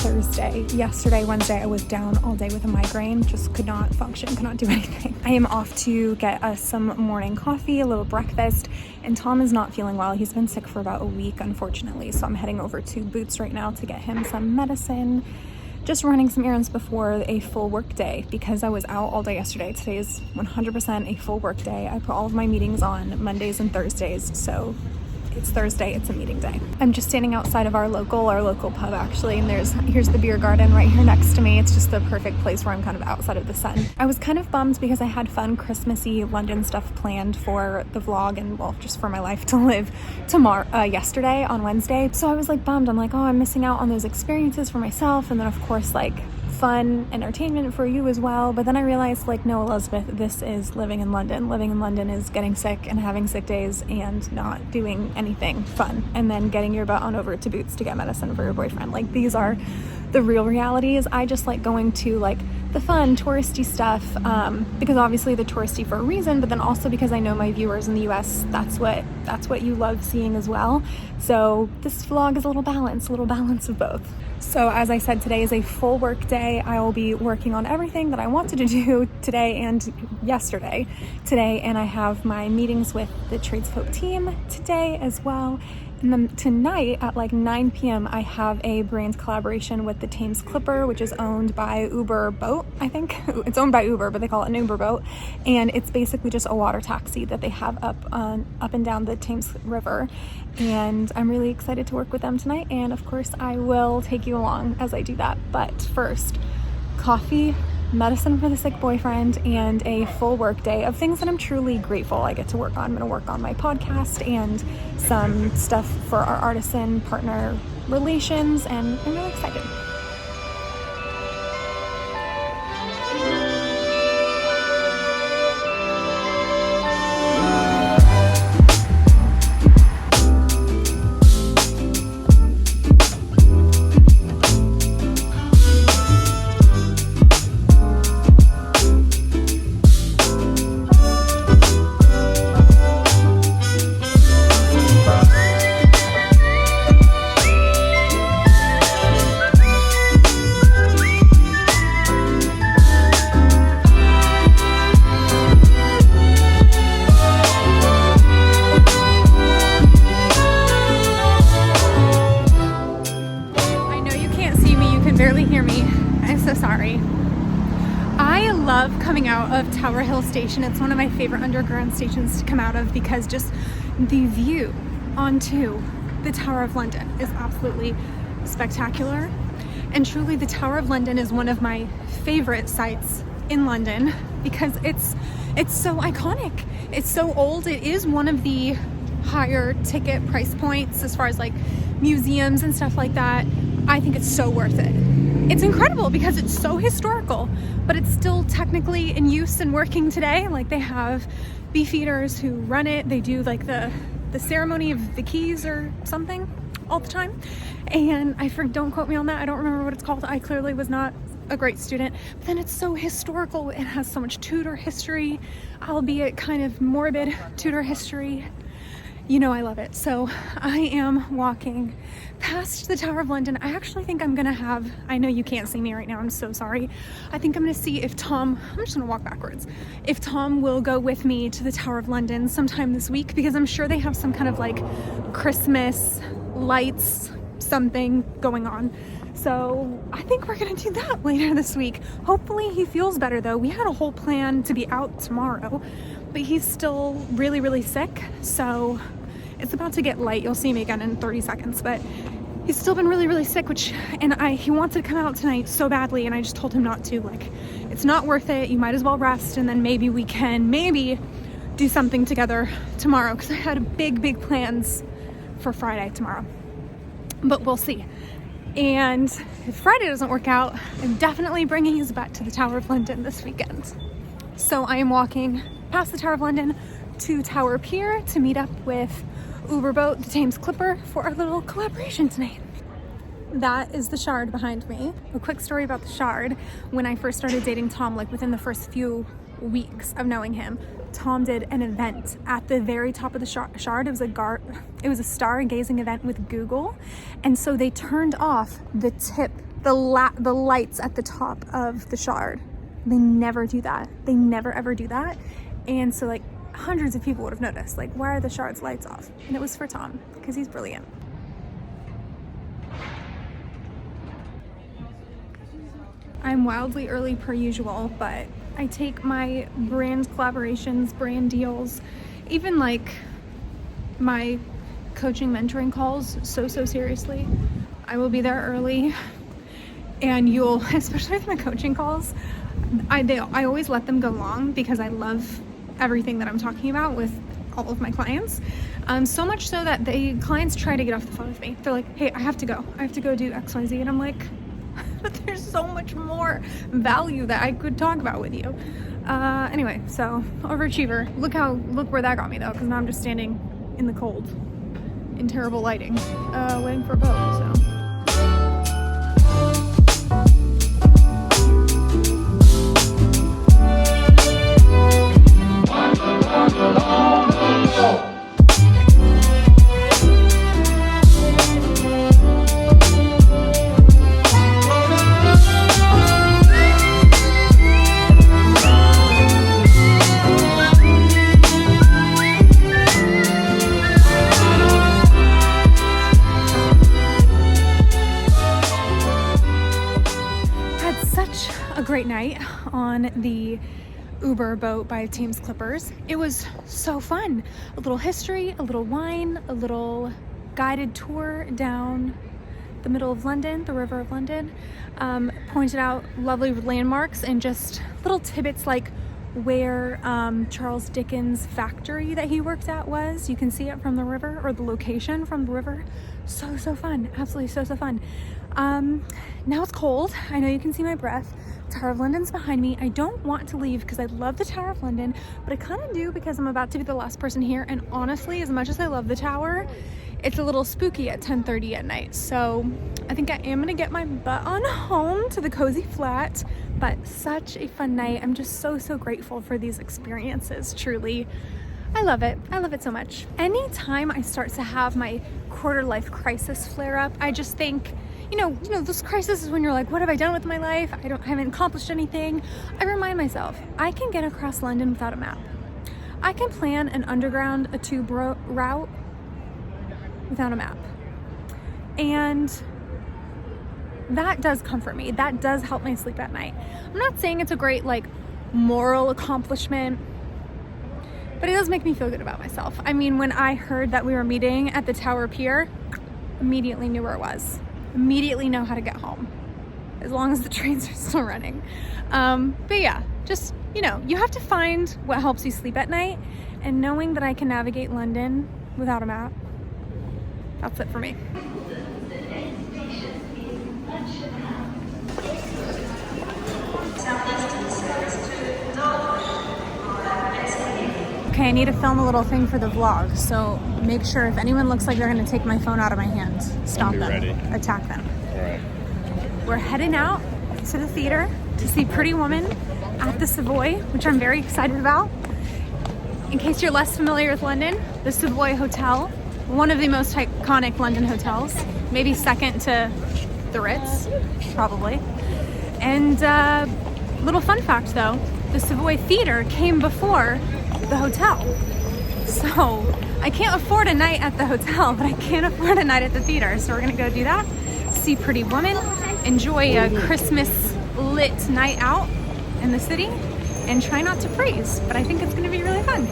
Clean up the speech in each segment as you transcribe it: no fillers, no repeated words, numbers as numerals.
Thursday. Yesterday, Wednesday, I was down all day with a migraine, just could not function, could not do anything. I am off to get us some morning coffee, a little breakfast, and Tom is not feeling well. He's been sick for about a week, unfortunately, so I'm heading over to Boots right now to get him some medicine. Just running some errands before a full work day because I was out all day yesterday. Today is 100% a full work day. I put all of my meetings on Mondays and Thursdays, so it's Thursday, it's a meeting day. I'm just standing outside of our local pub actually, and here's the beer garden right here next to me. It's just the perfect place where I'm kind of outside of the sun. I was kind of bummed because I had fun Christmassy London stuff planned for the vlog and, well, just for my life to live yesterday on Wednesday. So I was like bummed. I'm like, oh, I'm missing out on those experiences for myself, and then of course like fun entertainment for you as well. But then I realized, like, no, Elizabeth, this is living in London. Living in London is getting sick and having sick days and not doing anything fun, and then getting your butt on over to Boots to get medicine for your boyfriend. Like, these are the real realities. I just like going to like the fun touristy stuff because obviously they're touristy for a reason, but then also because I know my viewers in the US, that's what you love seeing as well. So this vlog is a little balance of both. So as I said, today is a full work day. I will be working on everything that I wanted to do today and yesterday. Today, and I have my meetings with the tradesfolk team today as well. And then tonight at like 9 p.m. I have a brand collaboration with the Thames Clipper, which is owned by Uber Boat, I think. It's owned by Uber, but they call it an Uber Boat. And it's basically just a water taxi that they have up and down the Thames River. And I'm really excited to work with them tonight. And of course I will take you along as I do that. But first, coffee, medicine for the sick boyfriend, and a full work day of things that I'm truly grateful I get to work on. I'm going to work on my podcast and some stuff for our artisan partner relations, and I'm really excited. Coming out of Tower Hill Station. It's one of my favorite underground stations to come out of because just the view onto the Tower of London is absolutely spectacular. And truly the Tower of London is one of my favorite sites in London because it's so iconic. It's so old. It is one of the higher ticket price points as far as like museums and stuff like that. I think it's so worth it. It's incredible because it's so historical, but it's still technically in use and working today. Like, they have beefeaters who run it. They do like the ceremony of the keys or something all the time. And don't quote me on that. I don't remember what it's called. I clearly was not a great student. But then it's so historical. It has so much Tudor history, albeit kind of morbid Tudor history. You know I love it. So I am walking past the Tower of London. I actually think I'm gonna have, I know you can't see me right now, I'm so sorry. I think I'm gonna see if Tom, I'm just gonna walk backwards, if Tom will go with me to the Tower of London sometime this week, because I'm sure they have some kind of like Christmas lights, something going on. So I think we're gonna do that later this week. Hopefully he feels better though. We had a whole plan to be out tomorrow, but he's still really, really sick. So it's about to get light. You'll see me again in 30 seconds, but he's still been really, really sick, he wanted to come out tonight so badly, and I just told him not to. Like, it's not worth it. You might as well rest, and then maybe we can do something together tomorrow, because I had big plans for Friday tomorrow, but we'll see. And if Friday doesn't work out, I'm definitely bringing his butt to the Tower of London this weekend. So I am walking past the Tower of London to Tower Pier to meet up with Uber Boat, the Thames Clipper, for our little collaboration tonight. That is the Shard behind me. A quick story about the Shard. When I first started dating Tom, like within the first few weeks of knowing him, Tom did an event at the very top of the Shard. It was a stargazing event with Google, and so they turned off the tip the lights at the top of the Shard. They never do that. They never ever do that. And so like hundreds of people would have noticed, like, why are the Shard's lights off? And it was for Tom, because he's brilliant. I'm wildly early per usual, but I take my brand collaborations, brand deals, even like my coaching mentoring calls so seriously. I will be there early, and you'll, especially with my coaching calls, I always let them go long because I love everything that I'm talking about with all of my clients. So much so that the clients try to get off the phone with me. They're like, hey, I have to go do XYZ. And I'm like, but there's so much more value that I could talk about with you. Anyway, so overachiever. Look where that got me though, because now I'm just standing in the cold in terrible lighting, waiting for a boat, so. Great night on the Uber boat by Thames Clippers. It was so fun. A little history, a little wine, a little guided tour down the middle of London, the River of London. Pointed out lovely landmarks and just little tidbits like where Charles Dickens' factory that he worked at was. You can see it from the river, or the location from the river. So fun. Absolutely so fun. Now it's cold. I know you can see my breath. Tower of London's behind me. I don't want to leave because I love the Tower of London, but I kind of do because I'm about to be the last person here. And honestly, as much as I love the tower, it's a little spooky at 10:30 at night. So I think I am gonna get my butt on home to the cozy flat, but such a fun night. I'm just so grateful for these experiences. Truly, I love it. I love it so much. Anytime I start to have my quarter life crisis flare up, I just think, you know, those crises when you're like, what have I done with my life? I haven't accomplished anything. I remind myself, I can get across London without a map. I can plan an underground, a tube route without a map. And that does comfort me. That does help me sleep at night. I'm not saying it's a great like moral accomplishment, but it does make me feel good about myself. I mean, when I heard that we were meeting at the Tower Pier, immediately knew where it was. Immediately know how to get home, as long as the trains are still running. But yeah, just, you know, you have to find what helps you sleep at night, and knowing that I can navigate London without a map, that's it for me. Okay, I need to film a little thing for the vlog, so make sure if anyone looks like they're gonna take my phone out of my hand, stop them, ready. Attack them. All right. We're heading out to the theater to see Pretty Woman at the Savoy, which I'm very excited about. In case you're less familiar with London, the Savoy Hotel, one of the most iconic London hotels, maybe second to the Ritz, probably. And little fun fact though, the Savoy Theater came before the hotel. So I can't afford a night at the hotel, but I can afford a night at the theater. So we're gonna go do that, see Pretty Woman, enjoy a Christmas lit night out in the city, and try not to freeze. But I think it's gonna be really fun.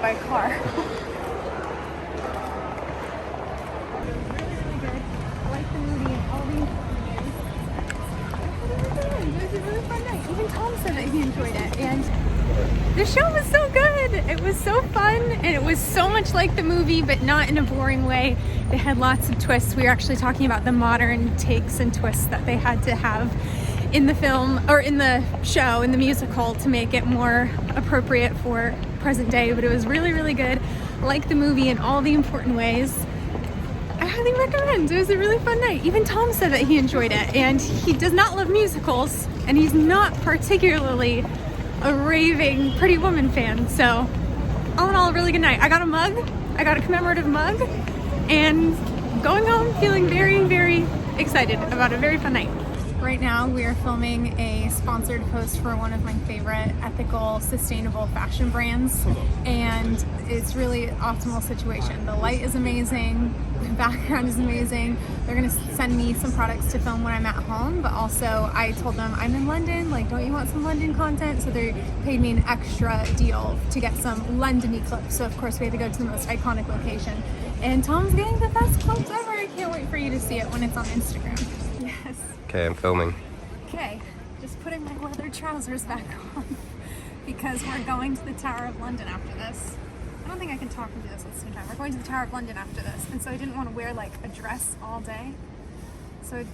By car. Really good. I like the movie and all these. It was a really fun night. Even Tom said that he enjoyed it, and the show was so good. good. It was so fun, and it was so much like the movie, but not in a boring way. They had lots of twists. We were actually talking about the modern takes and twists that they had to have in the film, or in the show, in the musical, to make it more appropriate for present day. But it was really, really good, like the movie in all the important ways. I highly recommend. It was a really fun night. Even Tom said that he enjoyed it, and he does not love musicals, and he's not particularly a raving Pretty Woman fan. So all in all, a really good night. I got a mug. I got a commemorative mug, and going home feeling very, very excited about a very fun night. Right now we are filming a sponsored post for one of my favorite ethical, sustainable fashion brands, and it's really an optimal situation. The light is amazing, the background is amazing. They're gonna send me some products to film when I'm at home, but also I told them I'm in London, like, don't you want some London content? So they paid me an extra deal to get some London-y clips. So of course we had to go to the most iconic location. And Tom's getting the best clips ever. I can't wait for you to see it when it's on Instagram. Yes. Okay, I'm filming. Okay, just putting my leather trousers back on because we're going to the Tower of London after this. I don't think I can talk and do this at the same time. We're going to the Tower of London after this, and so I didn't want to wear like a dress all day. So I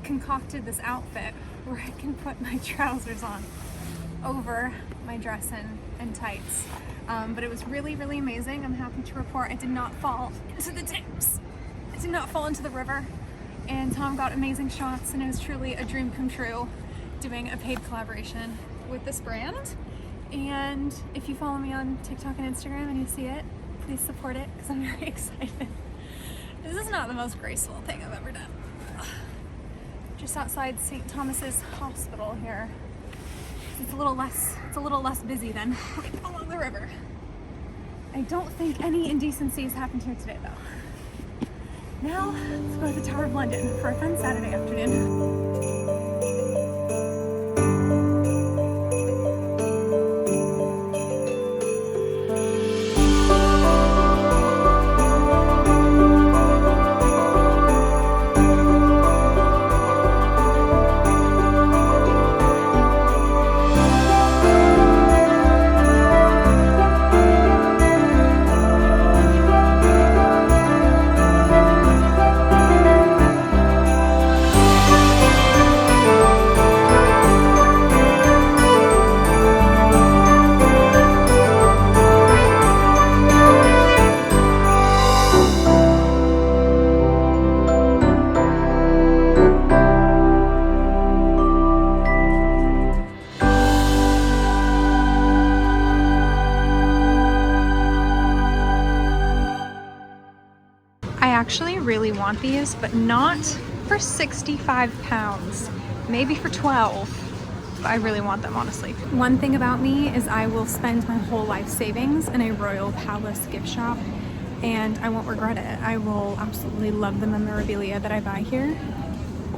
concocted this outfit where I can put my trousers on over my dress and tights. But it was really, really amazing. I'm happy to report I did not fall into the Thames. I did not fall into the river. And Tom got amazing shots, and it was truly a dream come true doing a paid collaboration with this brand. And if you follow me on TikTok and Instagram and you see it, please support it because I'm very excited. This is not the most graceful thing I've ever done. Just outside St. Thomas's Hospital here. It's a little less busy than along the river. I don't think any indecencies happened here today though. Now, let's go to the Tower of London for a fun Saturday afternoon. I actually really want these, but not for 65 pounds, maybe for 12. But I really want them, honestly. One thing about me is I will spend my whole life savings in a Royal Palace gift shop, and I won't regret it. I will absolutely love the memorabilia that I buy here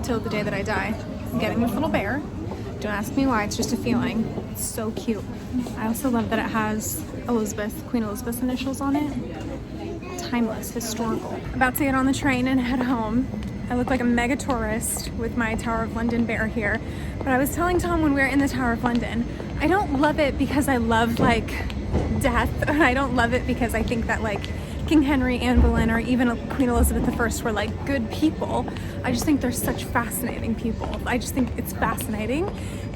till the day that I die. I'm getting this little bear. Don't ask me why, it's just a feeling. It's so cute. I also love that it has Queen Elizabeth's initials on it. Timeless, historical. About to get on the train and head home. I look like a mega tourist with my Tower of London bear here. But I was telling Tom when we were in the Tower of London, I don't love it because I love like death. I don't love it because I think that like King Henry, Anne Boleyn, or even Queen Elizabeth I were like good people. I just think they're such fascinating people. I just think it's fascinating.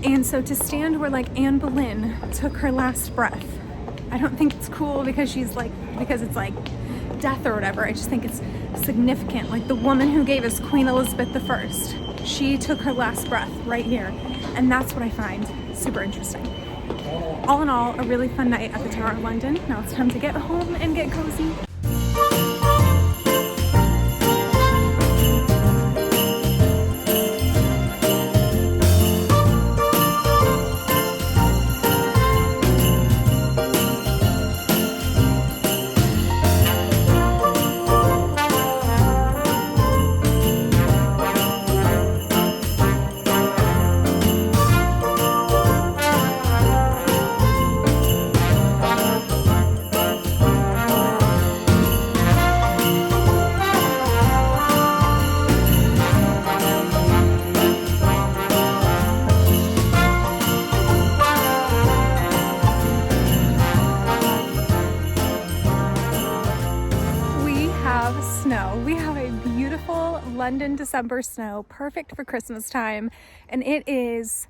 And so to stand where like Anne Boleyn took her last breath, I don't think it's cool because it's like death or whatever. I just think it's significant. Like the woman who gave us Queen Elizabeth I, she took her last breath right here. And that's what I find super interesting. All in all, a really fun night at the Tower of London. Now it's time to get home and get cozy. beautiful London December snow, perfect for Christmas time, and it is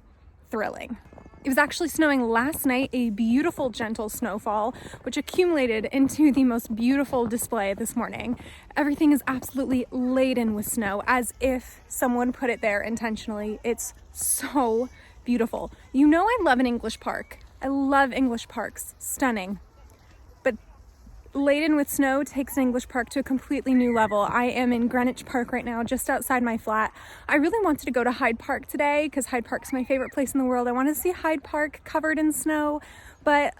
thrilling. It was actually snowing last night, a beautiful gentle snowfall, which accumulated into the most beautiful display this morning. Everything is absolutely laden with snow, as if someone put it there intentionally. It's so beautiful. You know I love an English park. I love English parks, stunning. But laden with snow takes an English park to a completely new level. I am in Greenwich Park right now, just outside my flat. I really wanted to go to Hyde Park today because Hyde Park's my favorite place in the world. I wanted to see Hyde Park covered in snow, but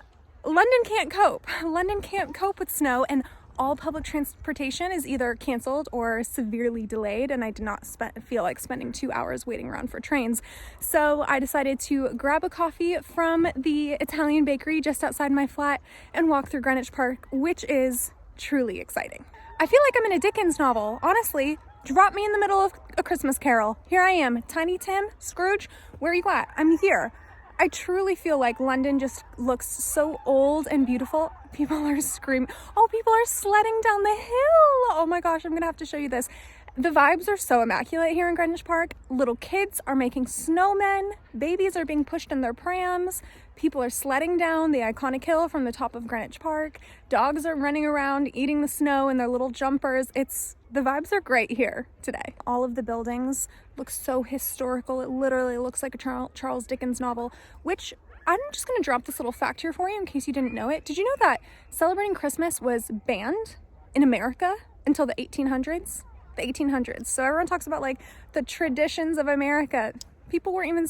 London can't cope. London can't cope with snow, and all public transportation is either canceled or severely delayed, and I did not feel like spending 2 hours waiting around for trains. So I decided to grab a coffee from the Italian bakery just outside my flat and walk through Greenwich Park, which is truly exciting. I feel like I'm in a Dickens novel, honestly. Drop me in the middle of A Christmas Carol. Here I am, Tiny Tim, Scrooge, where are you at? I'm here. I truly feel like London just looks so old and beautiful. People are screaming. Oh, people are sledding down the hill. Oh my gosh, I'm gonna have to show you this. The vibes are so immaculate here in Greenwich Park. Little kids are making snowmen. Babies are being pushed in their prams. People are sledding down the iconic hill from the top of Greenwich Park. Dogs are running around eating the snow in their little jumpers. The vibes are great here today. All of the buildings look so historical. It literally looks like a Charles Dickens novel, which I'm just gonna drop this little fact here for you in case you didn't know it. Did you know that celebrating Christmas was banned in America until the 1800s? The 1800s. So everyone talks about like the traditions of America. People weren't even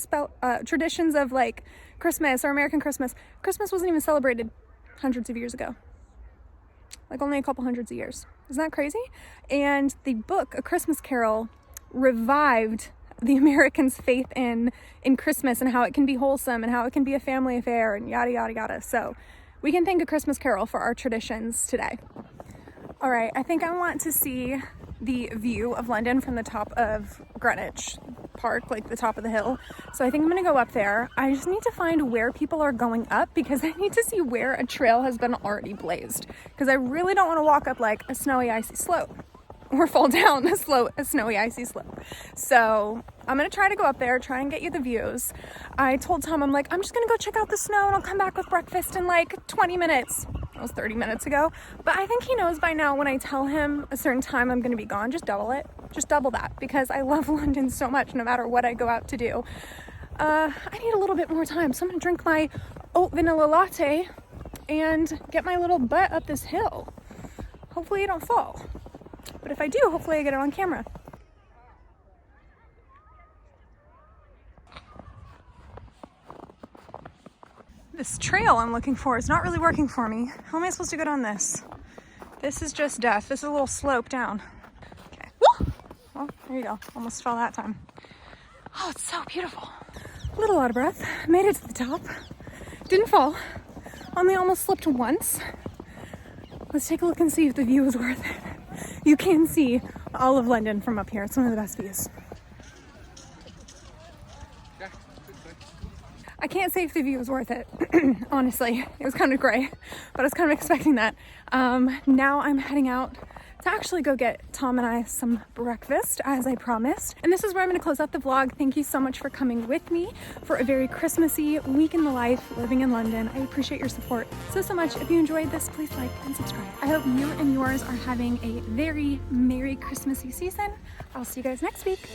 traditions of like Christmas or American Christmas. Christmas wasn't even celebrated hundreds of years ago. Like only a couple hundreds of years. Isn't that crazy? And the book, A Christmas Carol, revived the Americans' faith in Christmas and how it can be wholesome and how it can be a family affair and yada, yada, yada. So we can thank A Christmas Carol for our traditions today. All right, I think I want to see the view of London from the top of Greenwich Park, like the top of the hill. So I think I'm gonna go up there. I just need to find where people are going up because I need to see where a trail has been already blazed, because I really don't want to walk up like a snowy, icy slope or fall down a snowy, icy slope. So I'm gonna try to go up there, try and get you the views. I told Tom, I'm like, I'm just gonna go check out the snow and I'll come back with breakfast in like 20 minutes. That was 30 minutes ago. But I think he knows by now when I tell him a certain time I'm gonna be gone, just double it. Just double that, because I love London so much no matter what I go out to do. I need a little bit more time, so I'm gonna drink my oat vanilla latte and get my little butt up this hill. Hopefully I don't fall. But if I do, hopefully I get it on camera. This trail I'm looking for is not really working for me. How am I supposed to go down this? This is just death. This is a little slope down. Okay. Woo! Well, there you go. Almost fell that time. Oh, it's so beautiful. A little out of breath. Made it to the top. Didn't fall. Only almost slipped once. Let's take a look and see if the view is worth it. You can see all of London from up here. It's one of the best views. I can't say if the view was worth it. Honestly, it was kind of gray, but I was kind of expecting that. Now I'm heading out to actually go get Tom and I some breakfast, as I promised. And this is where I'm going to close out the vlog. Thank you so much for coming with me for a very Christmassy week in the life living in London. I appreciate your support so much. If you enjoyed this, please like and subscribe. I hope you and yours are having a very Merry Christmassy season. I'll see you guys next week.